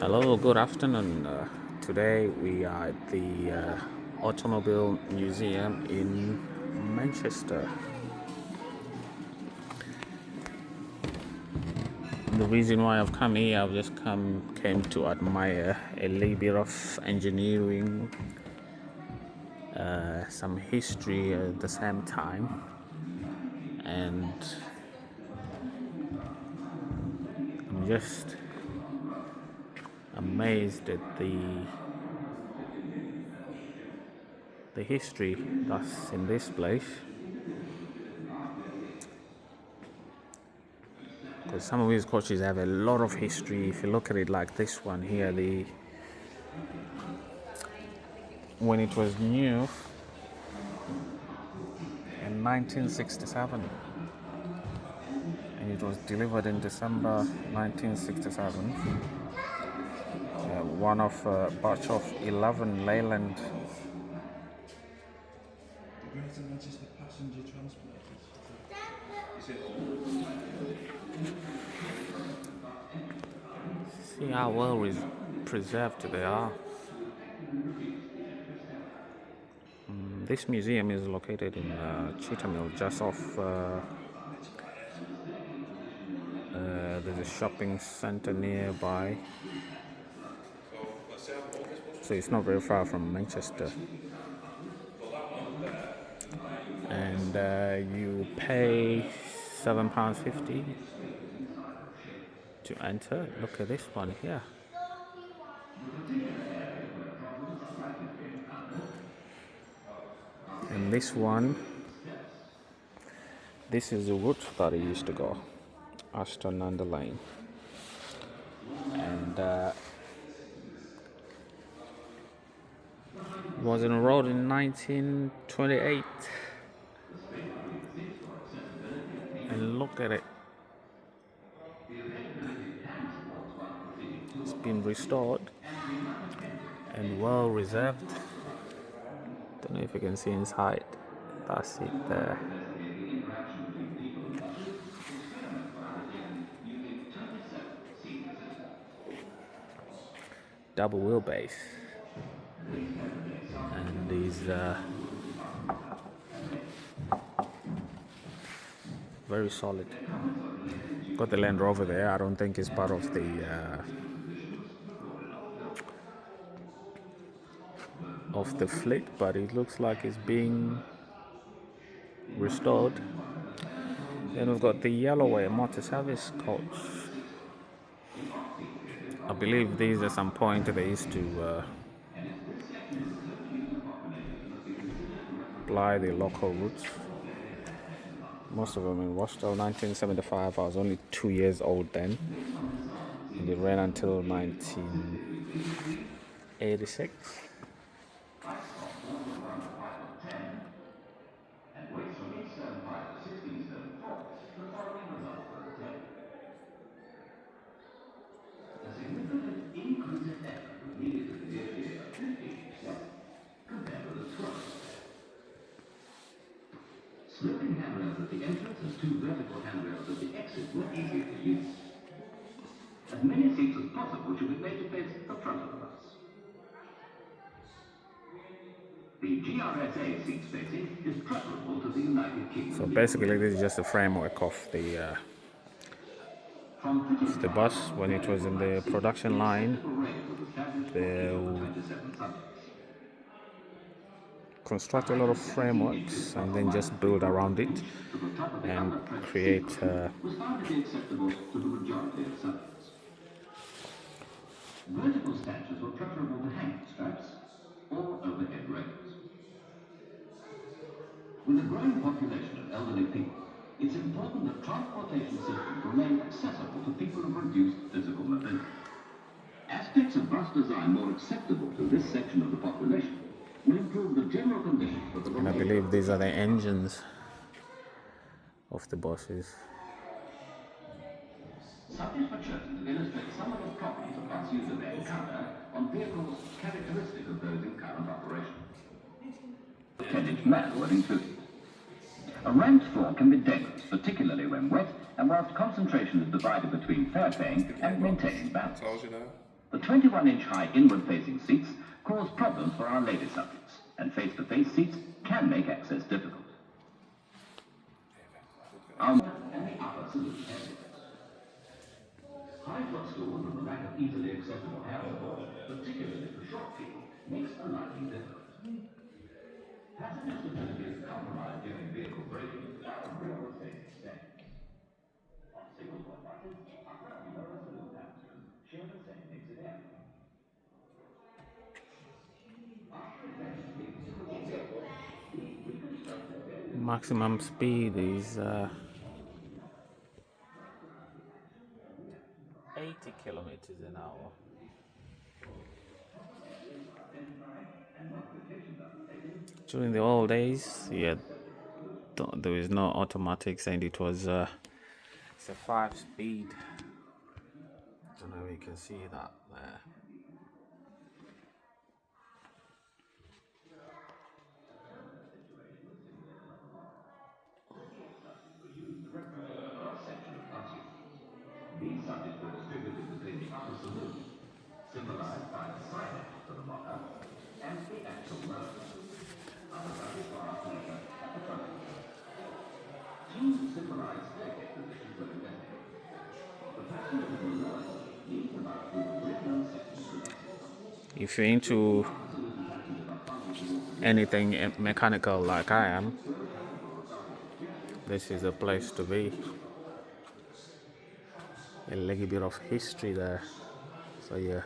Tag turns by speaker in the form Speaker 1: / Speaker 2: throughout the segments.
Speaker 1: Hello, good afternoon. Today we are at the Automobile Museum in Manchester. The reason why I've come here, I've just came to admire a little bit of engineering, some history at the same time, and I'm just amazed at the history that's in this place, because some of these coaches have a lot of history. If you look at it like this one here, when it was new in 1967 and it was delivered in December 1967, one of a batch of 11 Leyland
Speaker 2: Greater Manchester passenger transport.
Speaker 1: See how well preserved they are. This museum is located in Cheetham Hill, just off. There's a shopping center nearby, so it's not very far from Manchester. And you pay £7.50 to enter. Look at this one here. And this one, this is the route that it used to go, Ashton under Lane. And was enrolled in 1928. And look at it. It's been restored and well reserved. Don't know if you can see inside. That's it there. Double wheelbase. And these very solid. Got the Land Rover there. I don't think it's part of the fleet, but it looks like it's being restored. Then we've got the Yellowway motor service coach. I believe these at some point they used to ply the local routes. Most of them in Rochdale. 1975. I was only 2 years old then, and it ran until 1986.
Speaker 3: Sloping handrails at the entrance and two vertical handrails at the exit were easier to use. As many seats as possible should be made to face the front of the bus. The GRSA seat spacing is preferable to the United Kingdom.
Speaker 1: So basically, this is just a framework of the bus. When it was in the production line, they construct a lot of frameworks and then just build around it and create
Speaker 3: vertical stanchions were preferable to hanging straps or overhead rails. With a growing population of elderly people, it's important that transportation systems remain accessible to people of reduced physical mobility. Aspects of bus design more acceptable to this section of the population will improve the general conditions for the
Speaker 1: and I believe these are the engines of the buses.
Speaker 3: Subjects were chosen to illustrate some of the problems a bus user may encounter on vehicles characteristic of those in current operation. 10-inch mat were included. A ranked floor can be dangerous, particularly when wet, and whilst concentration is divided between fare paying and maintaining balance. The 21-inch high inward-facing seats cause problems for our lady subjects, and face-to-face seats can make access difficult. And the upper saloon area. High footstool and the lack of easily accessible hand support, particularly for short people, makes the lighting difficult. Passenger stability is compromised during vehicle braking by a rear-facing stand. On single-point buses, upper and lower saloon passengers share the same exit area.
Speaker 1: Maximum speed is 80 kilometers an hour. During the old days, yeah, there was no automatics, and it was it's a 5-speed. I don't know if you can see that there.
Speaker 3: These subjects were distributed between the upper saloon, symbolized by the side edge to the locker, and the actual lower. Other subjects were asked to enter at the front. Two symbolized staircase positions were investigated. The passengers in the lower need to mark through the window section to exit.
Speaker 1: If you're into anything mechanical like I am, this is a place to be. A little bit of history there, so yeah.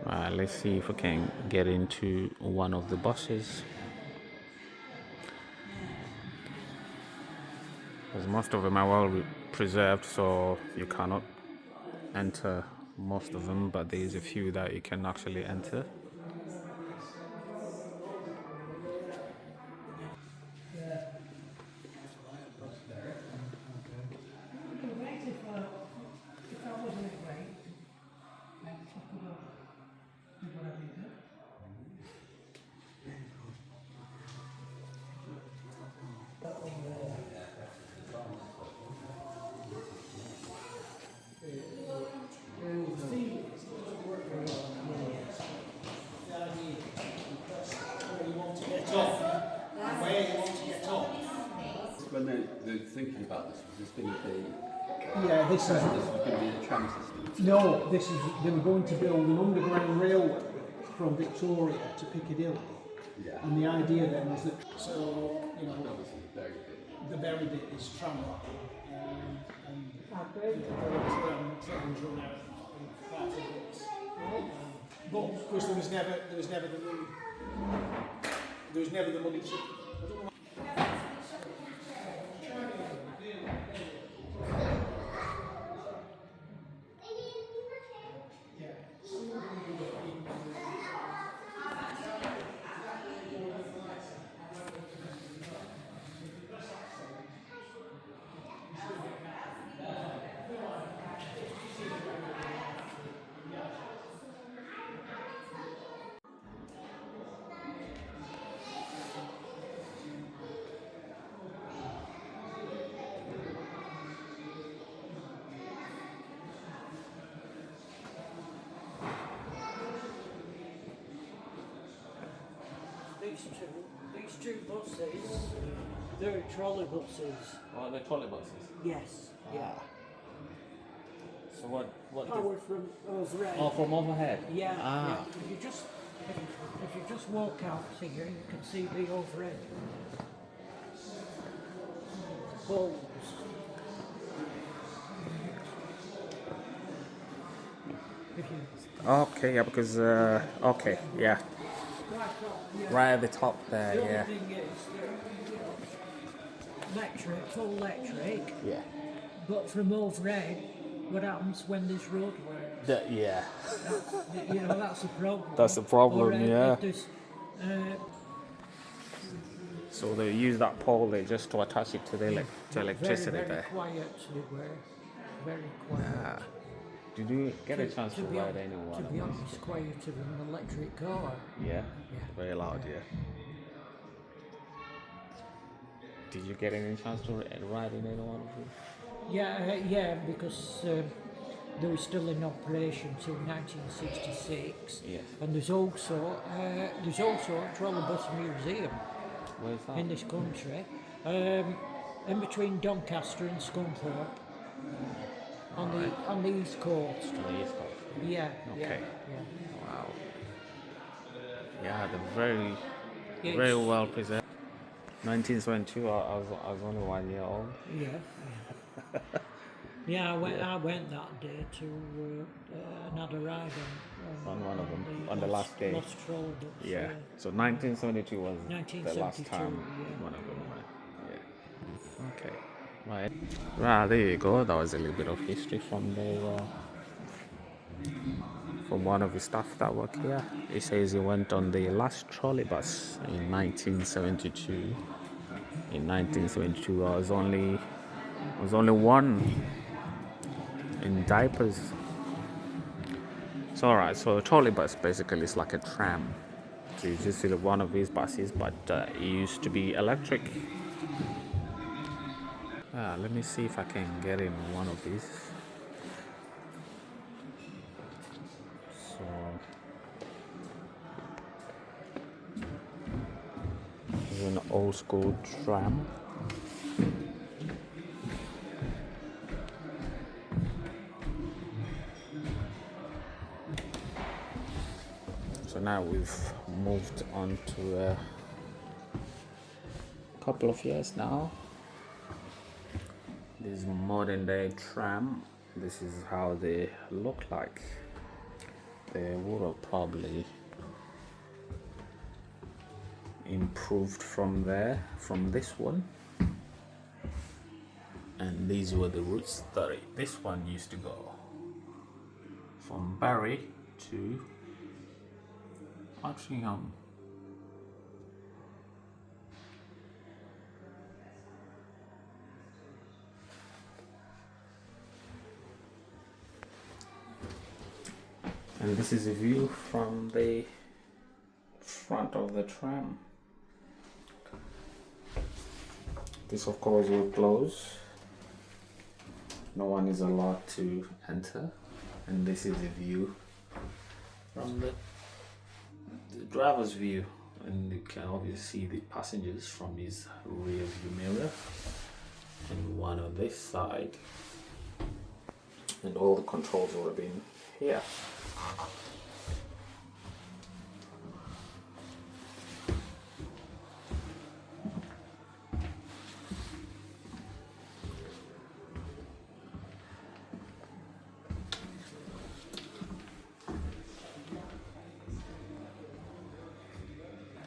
Speaker 1: Right, let's see if we can get into one of the buses. Because most of them are well preserved, so you cannot enter most of them, but there's a few that you can actually enter.
Speaker 4: When they're thinking about this, was this going to be?
Speaker 5: Yeah, this is.
Speaker 4: This was going to be a tram system.
Speaker 5: No, this is. They were going to build an underground railway from Victoria to Piccadilly.
Speaker 4: Yeah.
Speaker 5: And the idea then was that. So you know,
Speaker 4: Obviously, very big.
Speaker 5: the very bit is tram line, and trams run out in parts of it. But of course, there was never the money. There was never the money to.
Speaker 6: These two buses, they're trolleybuses.
Speaker 1: Oh, the trolleybuses.
Speaker 6: Yes, yeah.
Speaker 1: So what?
Speaker 6: Power from overhead.
Speaker 1: Oh, from overhead.
Speaker 6: Yeah,
Speaker 1: Ah.
Speaker 6: yeah. If you just walk out here, you can see the overhead. poles. If you
Speaker 1: Okay, yeah, because okay, yeah,
Speaker 6: right up, yeah.
Speaker 1: right at the top there,
Speaker 6: The
Speaker 1: yeah,
Speaker 6: only thing is, electric, full electric,
Speaker 1: yeah,
Speaker 6: but from overhead, what happens when there's roadworks?
Speaker 1: yeah.
Speaker 6: That's the problem.
Speaker 1: That's the problem,
Speaker 6: Or,
Speaker 1: yeah.
Speaker 6: if there's,
Speaker 1: So they use that pole there just to attach it to the to electricity
Speaker 6: very
Speaker 1: there.
Speaker 6: quiet they were. Very quiet.
Speaker 1: Did you get a chance to
Speaker 6: be
Speaker 1: ride
Speaker 6: hon-
Speaker 1: any one
Speaker 6: To
Speaker 1: of
Speaker 6: be
Speaker 1: these?
Speaker 6: honest, quieter than an electric car.
Speaker 1: Yeah,
Speaker 6: Yeah.
Speaker 1: very loud, yeah. Did you get any chance to ride in any one of these?
Speaker 6: Yeah, because they were still in operation till 1966.
Speaker 1: Yes.
Speaker 6: And there's also a trolleybus museum
Speaker 1: Where's that?
Speaker 6: in this country, in between Doncaster and Scunthorpe, on the east coast.
Speaker 1: On the East Coast.
Speaker 6: Yeah.
Speaker 1: Okay.
Speaker 6: Yeah.
Speaker 1: Wow. Yeah, they're very,
Speaker 6: Yeah,
Speaker 1: very
Speaker 6: it's-
Speaker 1: well preserved. 1972, I was only 1 year old.
Speaker 6: Yeah. Yeah, I went that day to and had a ride
Speaker 1: On one of them, on the last day.
Speaker 6: Lost Trolleybuses.
Speaker 1: Yeah. So 1972 was the last
Speaker 6: 1972,
Speaker 1: time
Speaker 6: yeah.
Speaker 1: one of them went. Yeah. Okay. Right. Right, there you go. That was a little bit of history from from one of the staff that work here. He says he went on the last trolleybus in 1972. In 1972, I was only one in diapers. It's alright. So a trolleybus basically is like a tram. So you just see one of these buses, but it used to be electric. Let me see if I can get in one of these. So this is an old school tram. So now we've moved on to a couple of years now. This modern day tram. This is how they look like. They would have probably improved from this one. And these were the routes that this one used to go. From Barry to Altrincham. And this is a view from the front of the tram. This of course will close. No one is allowed to enter. And this is the view from the driver's view. And you can obviously see the passengers from his rear view mirror. And one on this side. And all the controls would have been here.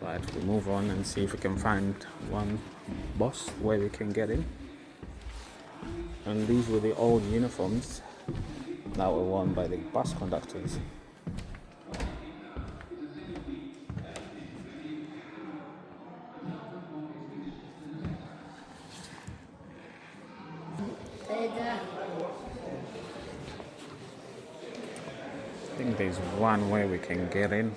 Speaker 1: Right, we move on and see if we can find one bus where we can get in. And these were the old uniforms that were worn by the bus conductors. I think there's one way we can get in.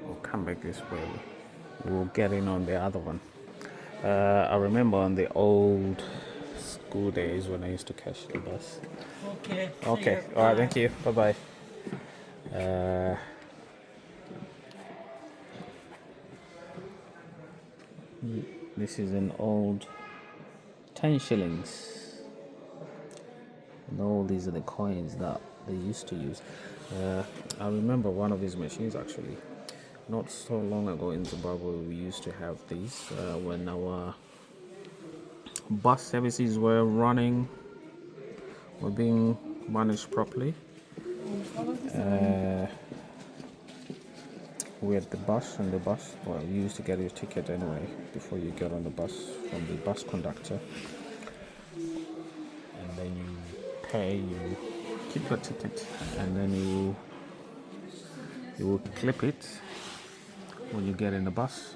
Speaker 1: We'll come back this way. We'll get in on the other one. I remember on the old school days when I used to catch the bus.
Speaker 6: Okay.
Speaker 1: Okay, alright, thank you. Bye bye. This is an old 10 shillings. And all these are the coins that they used to use. I remember one of these machines actually. not so long ago in Zimbabwe, we used to have these when our bus services were being managed properly. We had the bus, and the bus, well, you used to get your ticket anyway before you get on the bus from the bus conductor, and then you pay, you keep your ticket, and then you will clip it when you get in the bus.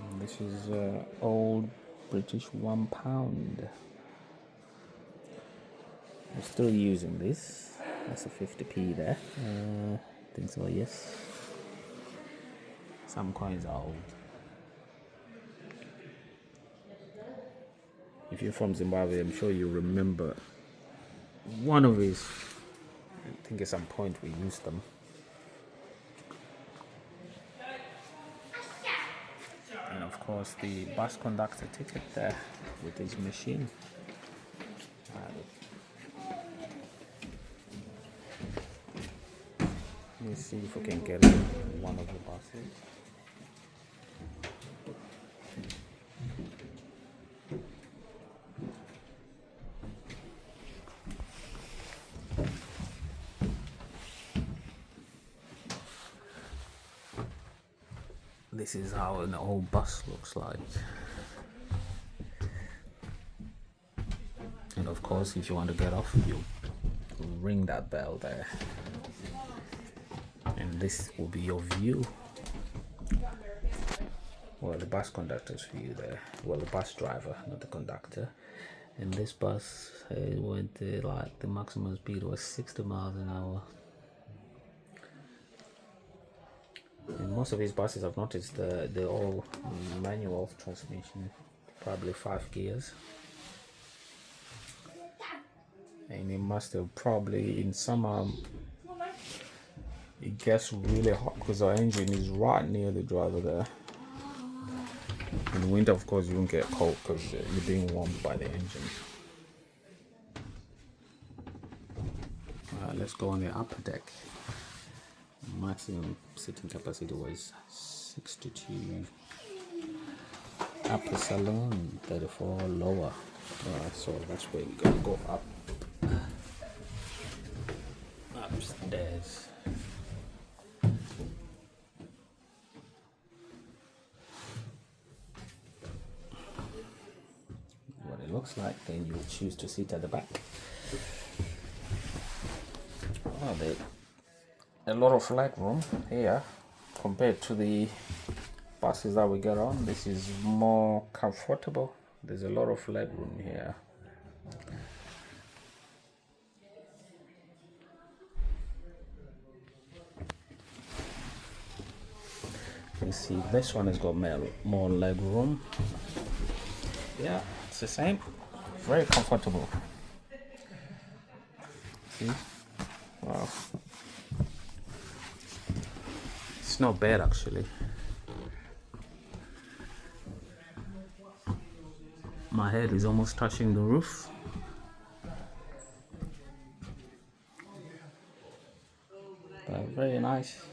Speaker 1: And this is old British £1. I'm still using this. That's a 50p there. I think so, yes. Some coins are old. If you're from Zimbabwe, I'm sure you remember one of these. I think at some point we used them. And of course the bus conductor ticket there with his machine. Let's see if we can get in one of the buses. This is how an old bus looks like. And of course, if you want to get off, you ring that bell there. And this will be your view. Well, the bus conductor's view there. Well, the bus driver, not the conductor. And this bus went like the maximum speed was 60 miles an hour. And most of these buses, I've noticed, they're all manual transmission, probably 5 gears. And it must have probably, in summer, it gets really hot because our engine is right near the driver there. In winter, of course, you won't get cold because you're being warmed by the engine. Let's go on the upper deck. Maximum sitting capacity was 62. Upper saloon 34, lower. So that's where we're gonna go up. Upstairs. What it looks like, then you choose to sit at the back. Oh, a lot of leg room here compared to the buses that we get on. This is more comfortable. There's a lot of leg room here. You see, this one has got more leg room. Yeah, it's the same. Very comfortable. See? Wow. It's not bad actually. My head is almost touching the roof. But very nice.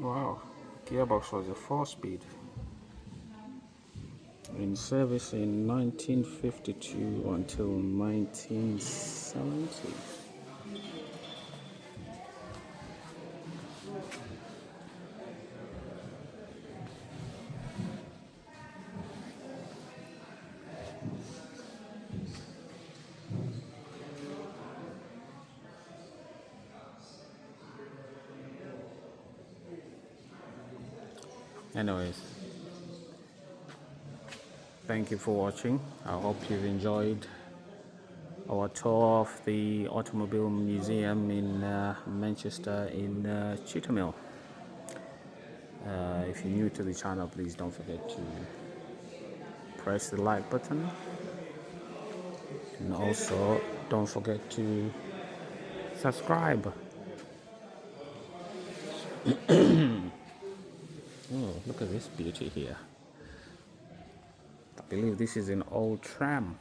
Speaker 1: Wow, gearbox was a 4-speed. In service in 1952 until 1970. Anyways, thank you for watching. I hope you've enjoyed our tour of the Automobile Museum in Manchester in Cheetham Hill. If you're new to the channel, please don't forget to press the like button, and also don't forget to subscribe. Oh, look at this beauty here. I believe this is an old tram.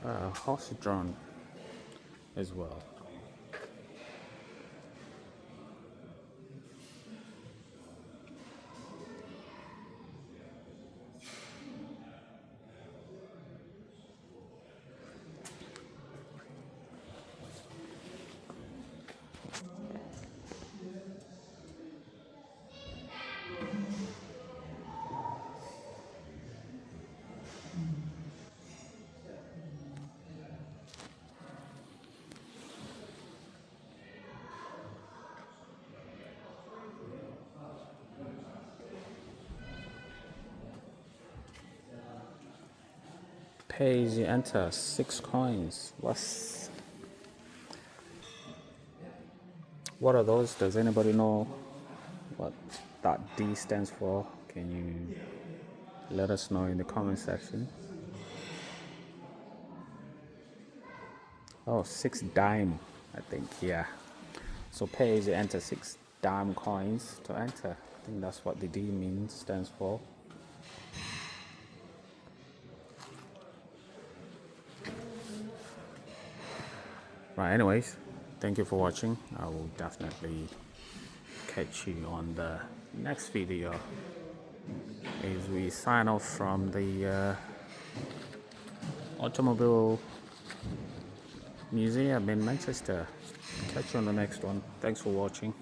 Speaker 1: Horse-drawn as well. Pay as you enter, 6 coins. What are those? Does anybody know what that D stands for? Can you let us know in the comment section? Oh, 6 dime, I think, yeah. So pay as you enter, 6 dime coins to enter. I think that's what the D stands for. Right, anyways, thank you for watching. I will definitely catch you on the next video as we sign off from the Automobile Museum in Manchester. Catch you on the next one. Thanks for watching.